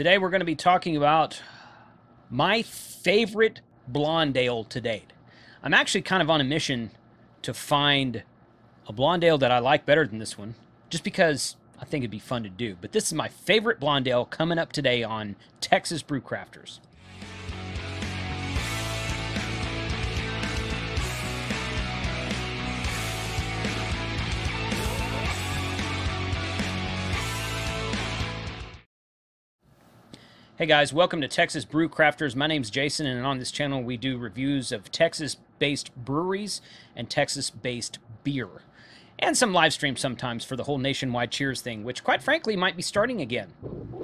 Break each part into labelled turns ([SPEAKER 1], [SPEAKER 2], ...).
[SPEAKER 1] Today we're going to be talking about my favorite blonde ale to date. I'm actually kind of on a mission to find a blonde ale that I like better than this one, just because I think it'd be fun to do. But this is my favorite blonde ale coming up today on Texas Brew Crafters. Hey guys, welcome to Texas Brew Crafters. My name's Jason, and on this channel we do reviews of Texas-based breweries and Texas-based beer. And some live streams sometimes for the whole nationwide cheers thing, which quite frankly might be starting again.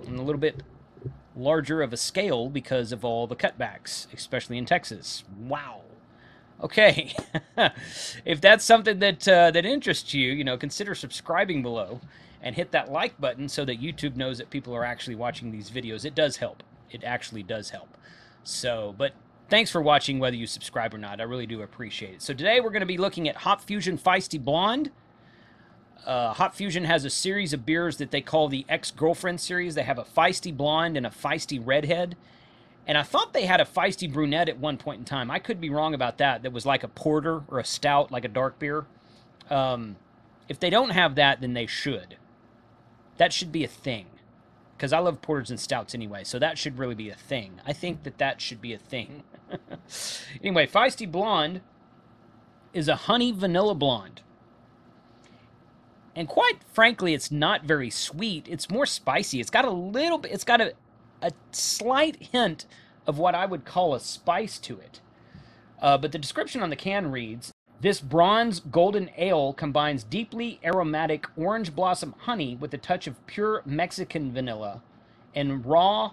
[SPEAKER 1] On a little bit larger of a scale because of all the cutbacks, especially in Texas. Wow. Okay, if that's something that interests you, consider subscribing below and hit that like button so that YouTube knows that people are actually watching these videos. It does help. It actually does help. So, but thanks for watching whether you subscribe or not. I really do appreciate it. So today we're going to be looking at Fusion Feisty Blonde. Fusion has a series of beers that they call the Ex-Girlfriend series. They have a Feisty Blonde and a Feisty Redhead. And I thought they had a Feisty Brunette at one point in time. I could be wrong about that. That was like a porter or a stout, like a dark beer. If they don't have that, then they should. That should be a thing. Because I love porters and stouts anyway, so that should really be a thing. I think that should be a thing. Anyway, Feisty Blonde is a honey vanilla blonde. And quite frankly, it's not very sweet. It's more spicy. It's got a little bit, it's got a slight hint of what I would call a spice to it. But the description on the can reads, "This bronze golden ale combines deeply aromatic orange blossom honey with a touch of pure Mexican vanilla and raw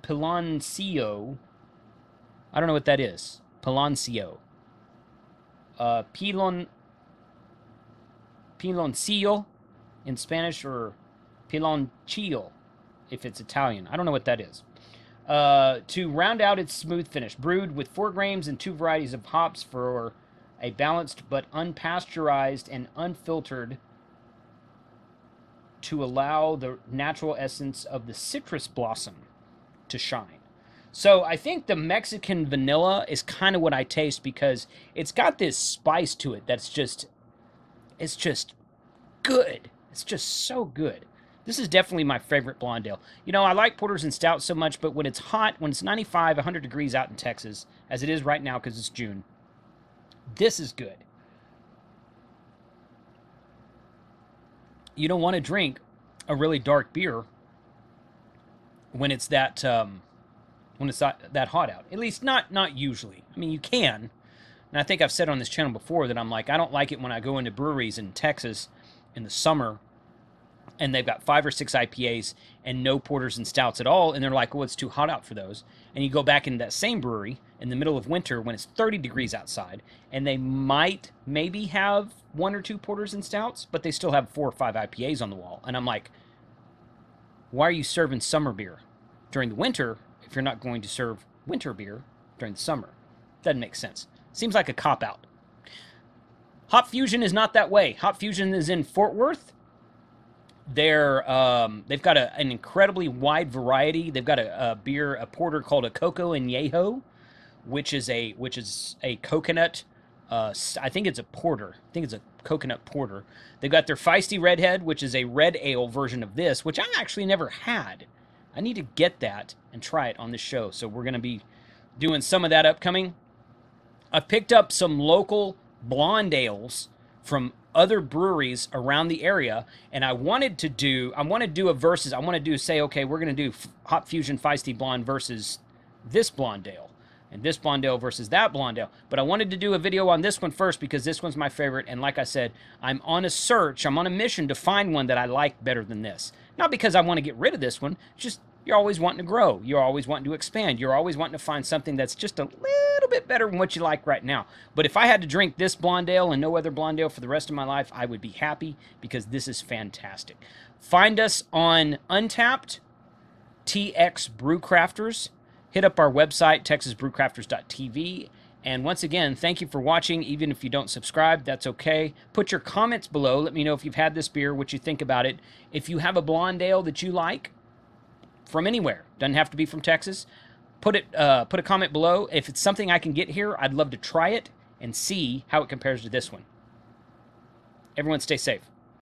[SPEAKER 1] piloncillo." I don't know what that is. Piloncillo. Piloncillo in Spanish, or pilonchillo if it's Italian. I don't know what that is. To round out its smooth finish. Brewed with 4 grains and 2 varieties of hops for a balanced but unpasteurized and unfiltered to allow the natural essence of the citrus blossom to shine. So I think the Mexican vanilla is kind of what I taste, because it's got this spice to it that's just, it's just good. It's just so good. This is definitely my favorite blonde ale. I like porters and stouts so much, but when it's hot, when it's 95, 100 degrees out in Texas, as it is right now because it's June, this is good. You don't want to drink a really dark beer when it's that that hot out. At least not usually. I mean, you can. And I think I've said on this channel before that I'm like, I don't like it when I go into breweries in Texas in the summer and they've got 5 or 6 IPAs and no porters and stouts at all, and they're like, well, it's too hot out for those. And you go back into that same brewery in the middle of winter when it's 30 degrees outside, and they maybe have 1 or 2 porters and stouts, but they still have 4 or 5 IPAs on the wall. And I'm like, why are you serving summer beer during the winter if you're not going to serve winter beer during the summer? Doesn't make sense. Seems like a cop-out. Fusion is not that way. Fusion is in Fort Worth. They've got an incredibly wide variety. They've got a porter called a Coco Añejo, which is a coconut. I think it's a porter. I think it's a coconut porter. They've got their Feisty Redhead, which is a red ale version of this, which I actually never had. I need to get that and try it on this show. So we're going to be doing some of that upcoming. I've picked up some local blonde ales from other breweries around the area, and I want to do a versus. I want to say, okay, we're going to do Fusion Feisty Blonde versus this blonde ale, and this blonde ale versus that blonde ale. But I wanted to do a video on this one first because this one's my favorite, and like I said, I'm on a mission to find one that I like better than this. Not because I want to get rid of this one, just you're always wanting to grow. You're always wanting to expand. You're always wanting to find something that's just a little bit better than what you like right now. But if I had to drink this blonde ale and no other blonde ale for the rest of my life, I would be happy, because this is fantastic. Find us on Untapped, TX Brew Crafters. Hit up our website, texasbrewcrafters.tv. And once again, thank you for watching. Even if you don't subscribe, that's okay. Put your comments below. Let me know if you've had this beer, what you think about it. If you have a blonde ale that you like, from anywhere. Doesn't have to be from Texas. Put a comment below. If it's something I can get here, I'd love to try it and see how it compares to this one. Everyone stay safe.